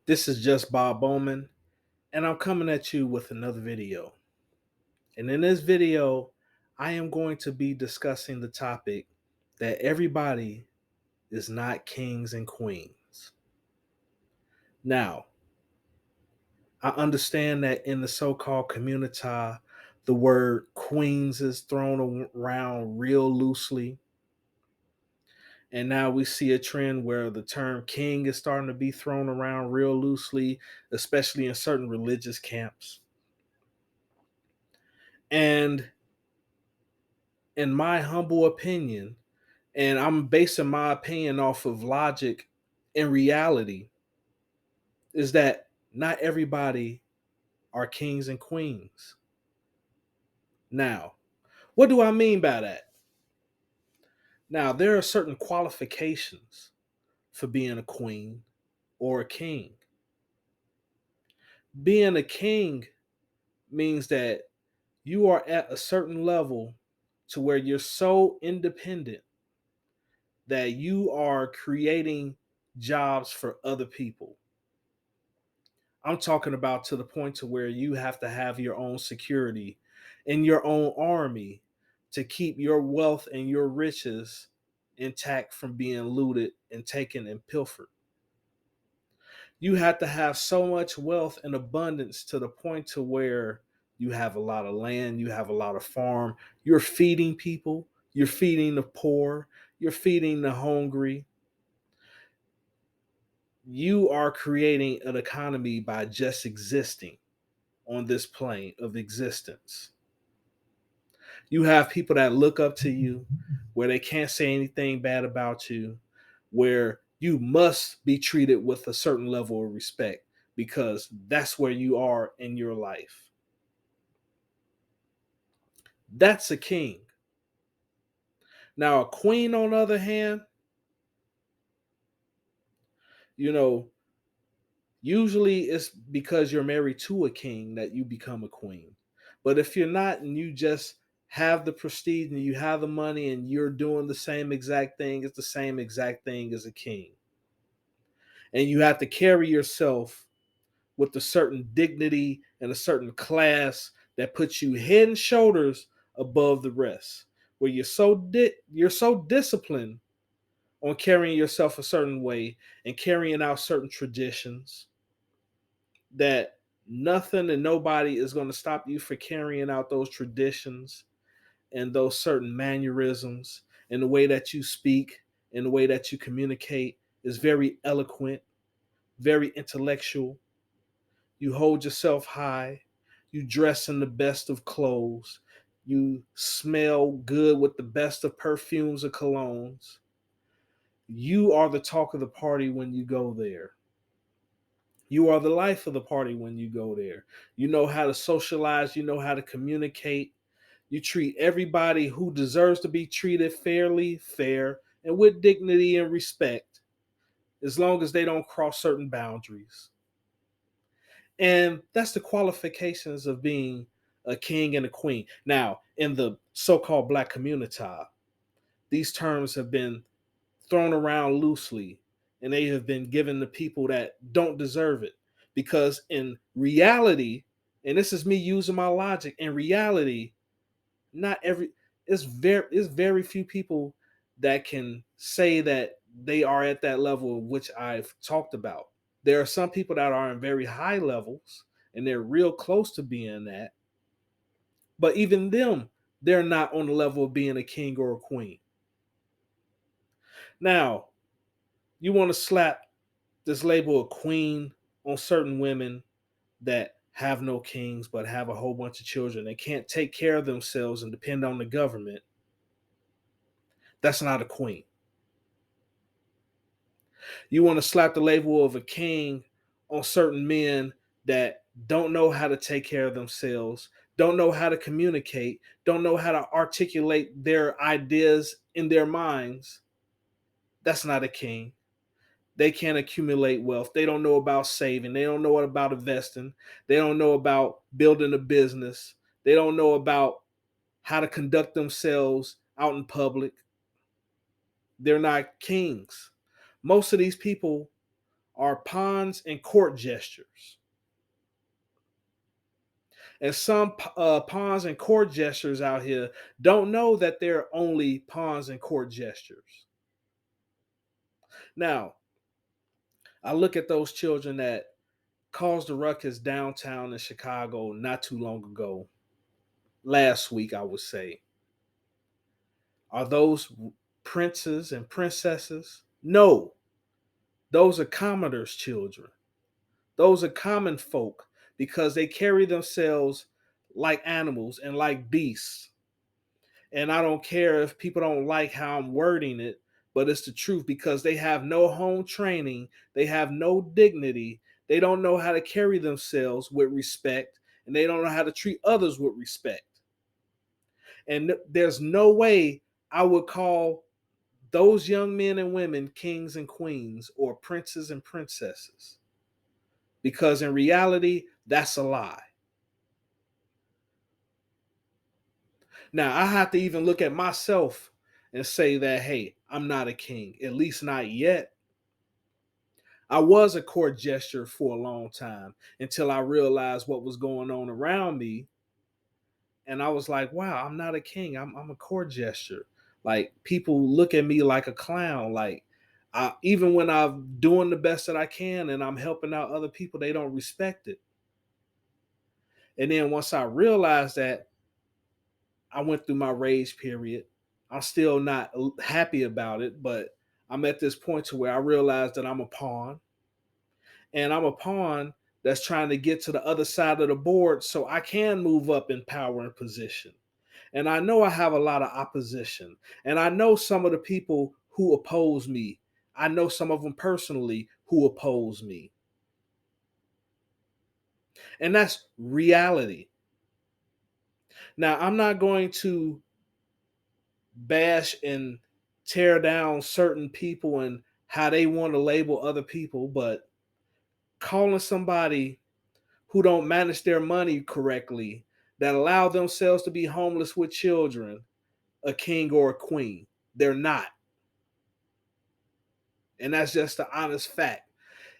This is just Bob Bowman, and I'm coming at you with another video. And in this video, I am going to be discussing the topic that everybody is not kings and queens. Now, I understand that in the so called community, the word queens is thrown around real loosely. And now we see a trend where the term king is starting to be thrown around real loosely, especially in certain religious camps. And in my humble opinion, and I'm basing my opinion off of logic and reality, is that not everybody are kings and queens. Now, what do I mean by that? Now, there are certain qualifications for being a queen or a king. Being a king means that you are at a certain level to where you're so independent that you are creating jobs for other people. I'm talking about to the point to where you have to have your own security and your own army to keep your wealth and your riches intact from being looted and taken and pilfered. You have to have so much wealth and abundance to the point to where you have a lot of land, you have a lot of farm, you're feeding people, you're feeding the poor, you're feeding the hungry. You are creating an economy by just existing on this plane of existence. You have people that look up to you where they can't say anything bad about you, where you must be treated with a certain level of respect because that's where you are in your life. That's a king. Now, a queen, on the other hand, you know, usually it's because you're married to a king that you become a queen. But if you're not and you just have the prestige and you have the money and you're doing the same exact thing, it's the same exact thing as a king. And you have to carry yourself with a certain dignity and a certain class that puts you head and shoulders above the rest. Where you're so disciplined on carrying yourself a certain way and carrying out certain traditions that nothing and nobody is going to stop you for carrying out those traditions and those certain mannerisms, and the way that you speak and the way that you communicate is very eloquent, very intellectual. You hold yourself high, you dress in the best of clothes, you smell good with the best of perfumes or colognes. You are the talk of the party when you go there. You are the life of the party when you go there. You know how to socialize, you know how to communicate. You treat everybody who deserves to be treated fairly, fair, and with dignity and respect, as long as they don't cross certain boundaries. And that's the qualifications of being a king and a queen. Now, in the so called black community, these terms have been thrown around loosely and they have been given to people that don't deserve it. Because in reality, and this is me using my logic, in reality, not every it's very few people that can say that they are at that level which I've talked about. There are some people that are in very high levels and they're real close to being that, but even them, they're not on the level of being a king or a queen. Now, you want to slap this label of queen on certain women that have no kings but have a whole bunch of children. They can't take care of themselves and depend on the government. That's not a queen. You want to slap the label of a king on certain men that don't know how to take care of themselves, don't know how to communicate, don't know how to articulate their ideas in their minds. That's not a king. They can't accumulate wealth. They don't know about saving. They don't know about investing. They don't know about building a business. They don't know about how to conduct themselves out in public. They're not kings. Most of these people are pawns and court gestures. And some pawns and court gestures out here don't know that they're only pawns and court gestures. Now, I look at those children that caused a ruckus downtown in Chicago not too long ago, last week, I would say. Are those princes and princesses? No, those are commoners' children. Those are common folk because they carry themselves like animals and like beasts. And I don't care if people don't like how I'm wording it, but it's the truth because they have no home training, they have no dignity, they don't know how to carry themselves with respect, and they don't know how to treat others with respect. And there's no way I would call those young men and women kings and queens or princes and princesses because in reality, that's a lie. Now, I have to even look at myself and say that, hey, I'm not a king, at least not yet. I was a court gesture for a long time until I realized what was going on around me. And I was like, wow, I'm not a king. I'm a court gesture. Like people look at me like a clown. Like even when I'm doing the best that I can and I'm helping out other people, they don't respect it. And then once I realized that, I went through my rage period. I'm still not happy about it, but I'm at this point to where I realize that I'm a pawn and I'm a pawn that's trying to get to the other side of the board so I can move up in power and position. And I know I have a lot of opposition. And I know some of the people who oppose me. I know some of them personally who oppose me. And that's reality. Now, I'm not going to bash and tear down certain people and how they want to label other people, but calling somebody who don't manage their money correctly, that allow themselves to be homeless with children, a king or a queen. They're not. And that's just the honest fact.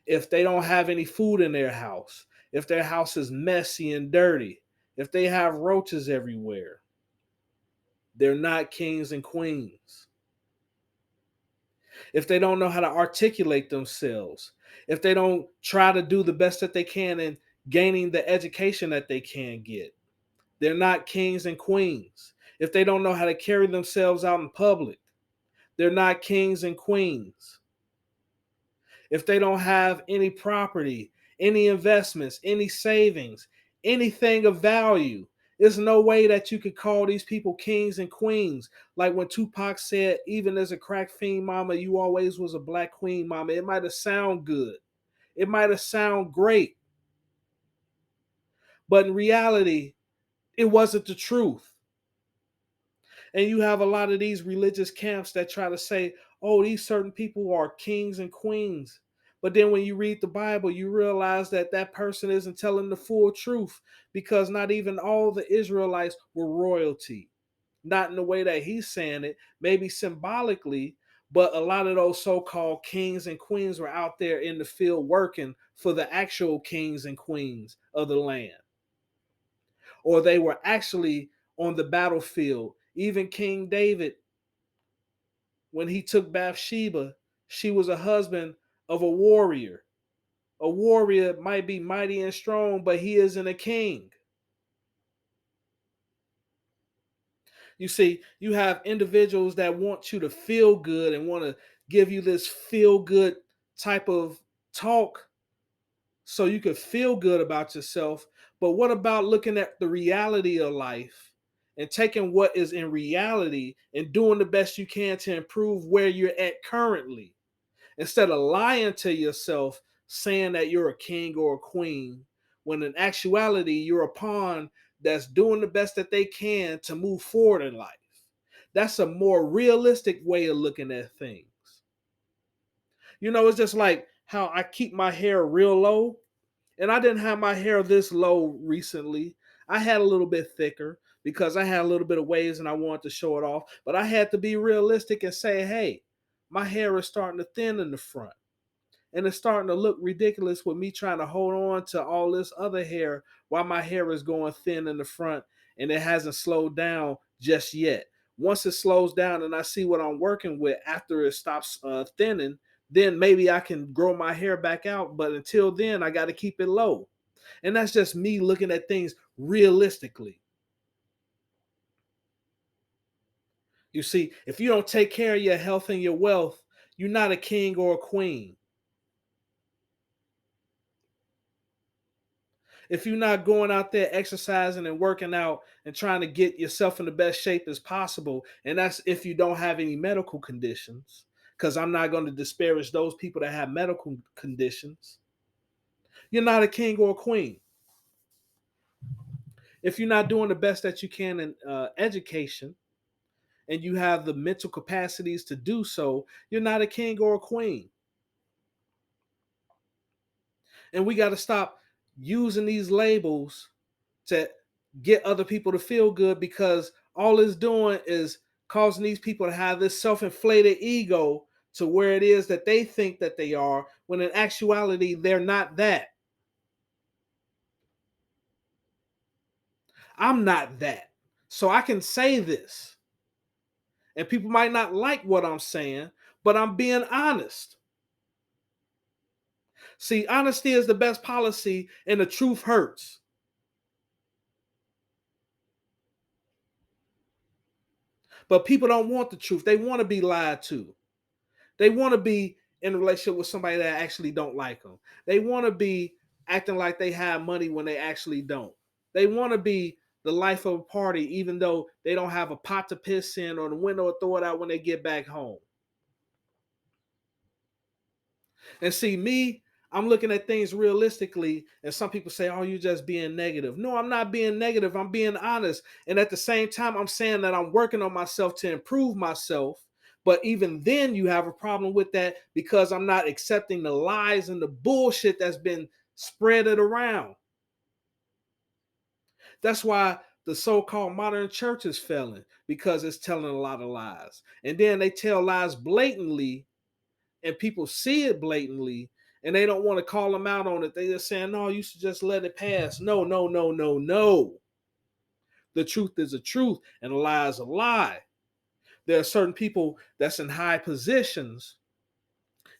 If they don't have any food in their house, if their house is messy and dirty, if they have roaches everywhere, they're not kings and queens. If they don't know how to articulate themselves, if they don't try to do the best that they can in gaining the education that they can get, they're not kings and queens. If they don't know how to carry themselves out in public, they're not kings and queens. If they don't have any property, any investments, any savings, anything of value, there's no way that you could call these people kings and queens. Like when Tupac said, even as a crack fiend mama, you always was a black queen mama. It might have sound good. It might have sound great. But in reality, it wasn't the truth. And you have a lot of these religious camps that try to say, oh, these certain people are kings and queens. But then when you read the Bible, you realize that that person isn't telling the full truth because not even all the Israelites were royalty. Not in the way that he's saying it, maybe symbolically, but a lot of those so called kings and queens were out there in the field working for the actual kings and queens of the land. Or they were actually on the battlefield. Even King David, when he took Bathsheba, she was a husband of a warrior. A warrior might be mighty and strong, but he isn't a king. You see, you have individuals that want you to feel good and want to give you this feel good type of talk so you could feel good about yourself. But what about looking at the reality of life and taking what is in reality and doing the best you can to improve where you're at currently? Instead of lying to yourself, saying that you're a king or a queen, when in actuality, you're a pawn that's doing the best that they can to move forward in life. That's a more realistic way of looking at things. You know, it's just like how I keep my hair real low, and I didn't have my hair this low recently. I had a little bit thicker because I had a little bit of waves and I wanted to show it off. But I had to be realistic and say, hey, my hair is starting to thin in the front. And it's starting to look ridiculous with me trying to hold on to all this other hair while my hair is going thin in the front and it hasn't slowed down just yet. Once it slows down and I see what I'm working with after it stops thinning, then maybe I can grow my hair back out. But until then, I got to keep it low. And that's just me looking at things realistically. You see, if you don't take care of your health and your wealth, you're not a king or a queen. If you're not going out there exercising and working out and trying to get yourself in the best shape as possible, and that's if you don't have any medical conditions, because I'm not going to disparage those people that have medical conditions, you're not a king or a queen. If you're not doing the best that you can in education and you have the mental capacities to do so, you're not a king or a queen. And we got to stop using these labels to get other people to feel good, because all it's doing is causing these people to have this self-inflated ego to where it is that they think that they are, when in actuality they're not that. I'm not that. So I can say this. And people might not like what I'm saying, but I'm being honest. See, honesty is the best policy and the truth hurts. But people don't want the truth. They want to be lied to. They want to be in a relationship with somebody that actually don't like them. They want to be acting like they have money when they actually don't. They want to be the life of a party even though they don't have a pot to piss in or the window to throw it out when they get back home. And see, me, I'm looking at things realistically, and some people say, "Oh, you're just being negative." No, I'm not being negative. I'm being honest. And at the same time, I'm saying that I'm working on myself to improve myself. But even then, you have a problem with that because I'm not accepting the lies and the bullshit that's been spreaded around. That's why the so-called modern church is failing, because it's telling a lot of lies. And then they tell lies blatantly and people see it blatantly and they don't want to call them out on it. They just saying, no, you should just let it pass. No, no, no, no, no. The truth is a truth and a lie is a lie. There are certain people that's in high positions.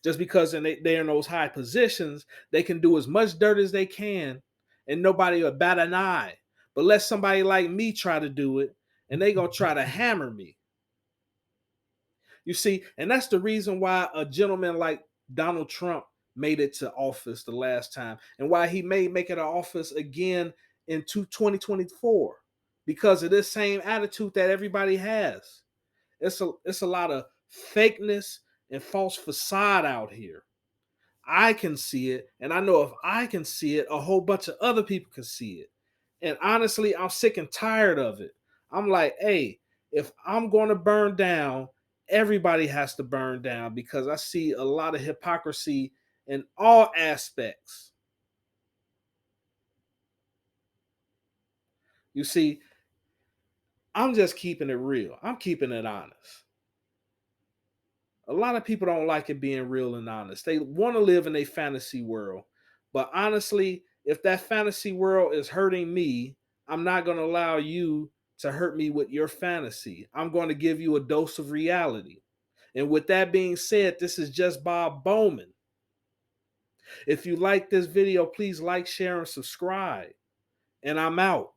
Just because they're in those high positions, they can do as much dirt as they can and nobody will bat an eye. But let somebody like me try to do it and they gonna try to hammer me. You see, and that's the reason why a gentleman like Donald Trump made it to office the last time, and why he may make it an office again in 2024, because of this same attitude that everybody has. It's a lot of fakeness and false facade out here. I can see it, and I know if I can see it, a whole bunch of other people can see it. And honestly, I'm sick and tired of it. I'm like, hey, if I'm going to burn down, everybody has to burn down, because I see a lot of hypocrisy in all aspects. You see, I'm just keeping it real. I'm keeping it honest. A lot of people don't like it being real and honest. They want to live in a fantasy world. But honestly, if that fantasy world is hurting me, I'm not going to allow you to hurt me with your fantasy. I'm going to give you a dose of reality. And with that being said, this is just Bob Bowman. If you like this video, please like, share, and subscribe. And I'm out.